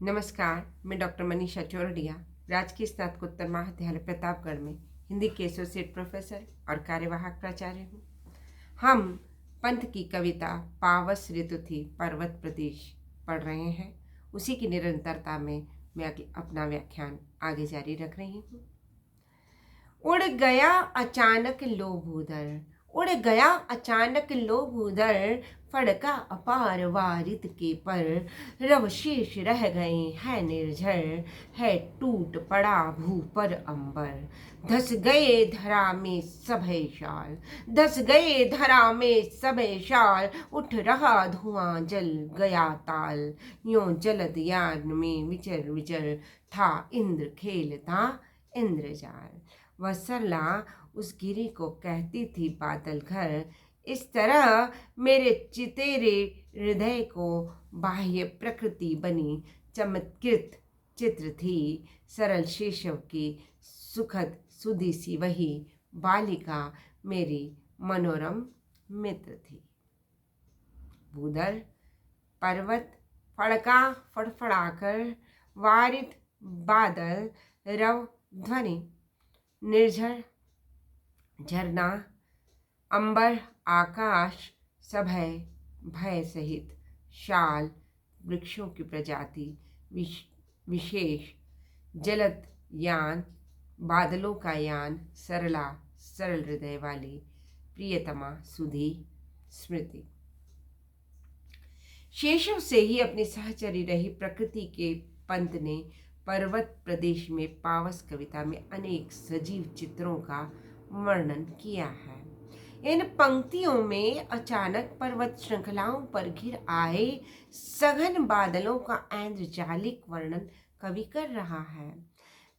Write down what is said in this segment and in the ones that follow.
नमस्कार, मैं डॉक्टर मनीषा चौरडिया, राजकीय स्नातकोत्तर महाविद्यालय प्रतापगढ़ में हिंदी के एसोसिएट प्रोफेसर और कार्यवाहक प्राचार्य हूँ। हम पंत की कविता पावस ऋतु थी पर्वत प्रदेश पढ़ रहे हैं। उसी की निरंतरता में मैं अपना व्याख्यान आगे जारी रख रही हूँ। उड़ गया अचानक लोभ उधर, उड़ गया अचानक लोभ उधर, फड़का अपार वारित के पर, रवशेष रह गए हैं निर्झर, है टूट पड़ा भू पर अंबर, धस गए धरा में सभे शाल, धस गए धरा में सभे शाल, उठ रहा धुआं जल गया ताल, यों जलद यान में विचर विचर, था इंद्र खेलता इंद्रजाल। वह सरला उस गिरी को कहती थी बादल घर, इस तरह मेरे चितेरे हृदय को बाह्य प्रकृति बनी चमत्कृत चित्र थी। सरल शिशव की सुखद सुधी सी वही बालिका मेरी मनोरम मित्र थी। भूदर पर्वत फड़का फड़फड़ाकर, वारित बादल रव ध्वनि, निर्झर झरना, अंबर आकाश सभय भय सहित, शाल वृक्षों की प्रजाति, विशेष जलद यान बादलों का यान, सरला सरल हृदय वाली प्रियतमा सुधी स्मृति। शेषव से ही अपनी सहचरी रही प्रकृति के पंत ने पर्वत प्रदेश में पावस कविता में अनेक सजीव चित्रों का वर्णन किया है। इन पंक्तियों में अचानक पर्वत श्रृंखलाओं पर घिर आए सघन बादलों का ऐन्द्रजालिक वर्णन कवि कर रहा है।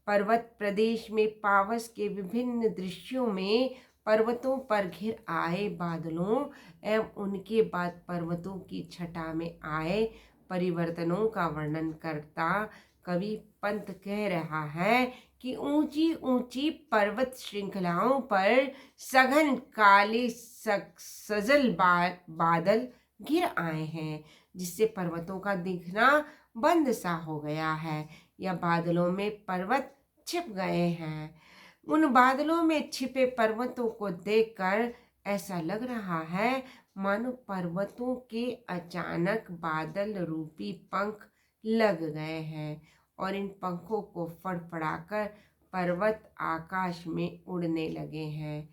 पर्वत प्रदेश में पावस के विभिन्न दृश्यों में पर्वतों पर घिर आए बादलों एवं उनके बाद पर्वतों की छटा में आए परिवर्तनों का वर्णन करता कवि पंत कह रहा है कि ऊंची ऊंची पर्वत श्रृंखलाओं पर सघन काले सजल बादल घिर आए हैं, जिससे पर्वतों का दिखना बंद सा हो गया है या बादलों में पर्वत छिप गए हैं। उन बादलों में छिपे पर्वतों को देखकर ऐसा लग रहा है मानो पर्वतों के अचानक बादल रूपी पंख लग गए हैं और इन पंखों को फड़फड़ाकर पर्वत आकाश में उड़ने लगे हैं,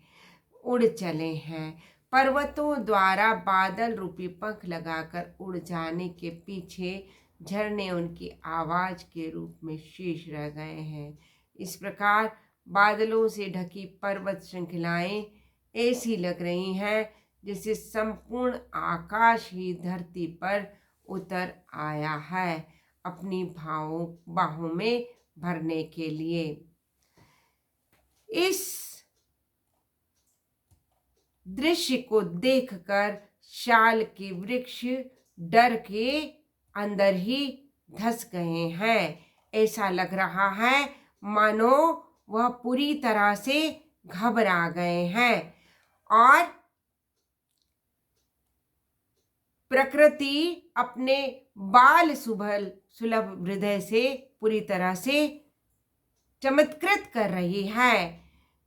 उड़ चले हैं। पर्वतों द्वारा बादल रूपी पंख लगाकर उड़ जाने के पीछे झरने उनकी आवाज के रूप में शेष रह गए हैं। इस प्रकार बादलों से ढकी पर्वत श्रृंखलाएं ऐसी लग रही हैं जैसे संपूर्ण आकाश ही धरती पर उतर आया है अपनी बाहों में भरने के लिए। इस दृश्य को देखकर शाल के वृक्ष डर के अंदर ही धस गए हैं। ऐसा लग रहा है मानो वह पूरी तरह से घबरा गए हैं और प्रकृति अपने बाल सुलभ हृदय से पूरी तरह से चमत्कृत कर रही है।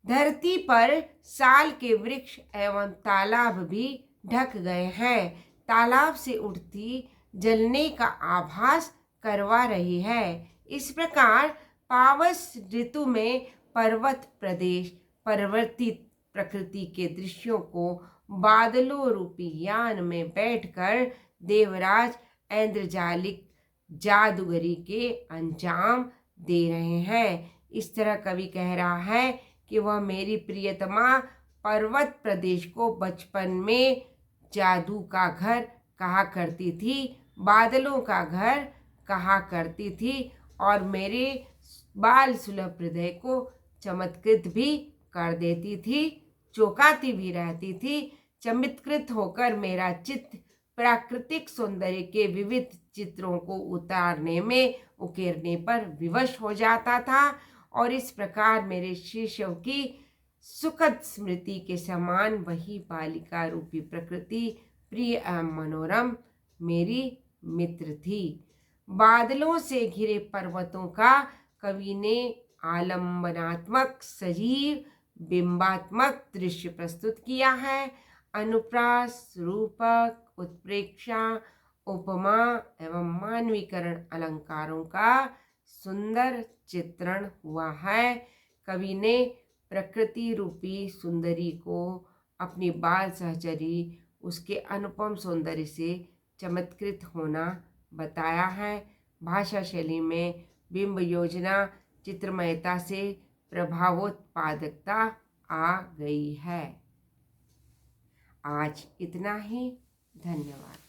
धरती पर साल के वृक्ष एवं तालाब भी ढक गए हैं। तालाब से उठती जलने का आभास करवा रही है। इस प्रकार पावस ऋतु में पर्वत प्रदेश परिवर्तित प्रकृति के दृश्यों को बादलों रूपी यान में बैठकर देवराज ऐन्द्रजालिक जादूगरी के अंजाम दे रहे हैं। इस तरह कवि कह रहा है कि वह मेरी प्रियतमा पर्वत प्रदेश को बचपन में जादू का घर कहा करती थी, बादलों का घर कहा करती थी और मेरे बाल सुलभ हृदय को चमत्कृत भी कर देती थी, चौंकाती भी रहती थी। चमत्कृत होकर मेरा चित्त प्राकृतिक सौंदर्य के विविध चित्रों को उकेरने पर विवश हो जाता था और इस प्रकार मेरे शिशव की सुखद स्मृति के समान वही बालिका रूपी प्रकृति प्रिय एवं मनोरम मेरी मित्र थी। बादलों से घिरे पर्वतों का कवि ने आलंबनात्मक सजीव बिंबात्मक दृश्य प्रस्तुत किया है। अनुप्रास, रूपक, उत्प्रेक्षा, उपमा एवं मानवीकरण अलंकारों का सुंदर चित्रण हुआ है। कवि ने प्रकृति रूपी सुंदरी को अपनी बाल सहचरी उसके अनुपम सौंदर्य से चमत्कृत होना बताया है। भाषा शैली में बिंब योजना चित्रमयता से प्रभावोत्पादकता आ गई है। आज इतना ही। धन्यवाद।